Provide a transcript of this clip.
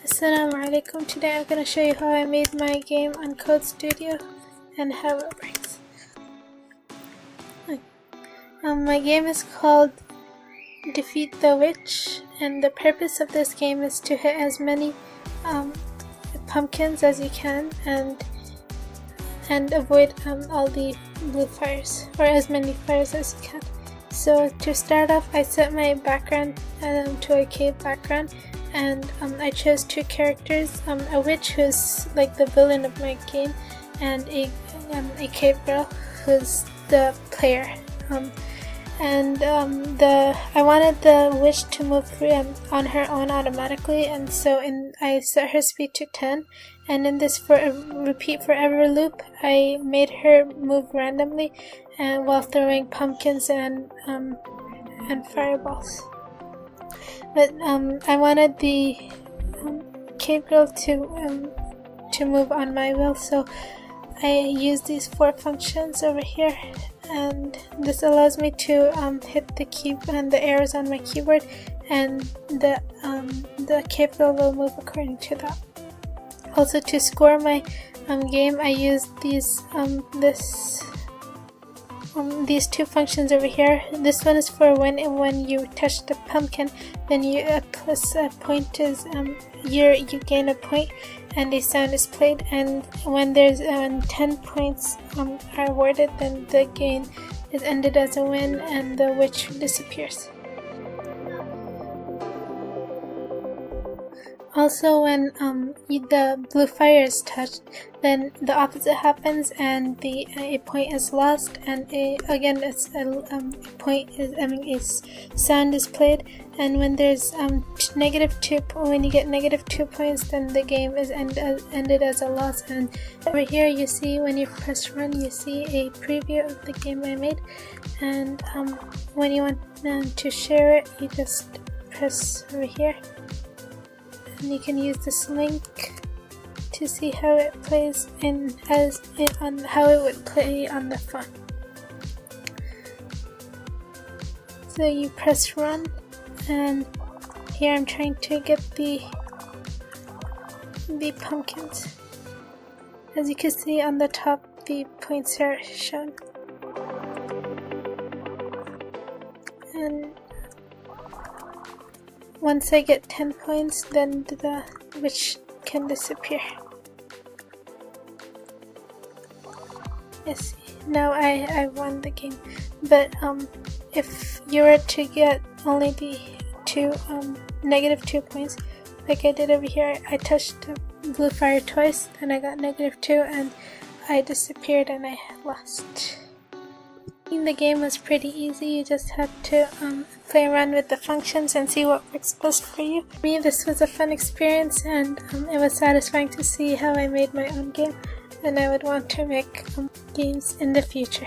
Assalamu alaikum. Today I'm going to show you how I made my game on Code Studio and how it works. My game is called Defeat the Witch, and the purpose of this game is to hit as many pumpkins as you can and avoid all the blue fires, or as many fires as you can. So to start off, I set my background to a cave background, and I chose two characters, a witch who's like the villain of my game, and a cave girl who's the player. I wanted the witch to move on her own automatically, and so I set her speed to 10, and in this repeat forever loop, I made her move randomly and while throwing pumpkins and fireballs. But I wanted the cave girl to move on my will, so I used these 4 functions over here, and this allows me to hit the key and the arrows on my keyboard, and the cave girl will move according to that. Also, to score my game, I used these 2 functions over here. This one is for when you touch the pumpkin, then you plus a point is you gain a point, and a sound is played. And when there's 10 points are awarded, then the game is ended as a win, and the witch disappears. Also, when the blue fire is touched, then the opposite happens, and a point is lost, and a sound is played. And when there's when you get -2 points, then the game is ended as a loss. And over here, you see when you press run, you see a preview of the game I made. And when you want to share it, you just press over here. And you can use this link to see how it plays how it would play on the phone. So you press run, and here I'm trying to get the pumpkins. As you can see on the top, the points are shown. And once I get 10 points, then the witch can disappear. Yes, now I won the game. But if you were to get only the -2 points, like I did over here, I touched the blue fire twice, and I got -2, and I disappeared and I lost. The game was pretty easy. You just had to play around with the functions and see what works best for you. For me, this was a fun experience, and it was satisfying to see how I made my own game, and I would want to make games in the future.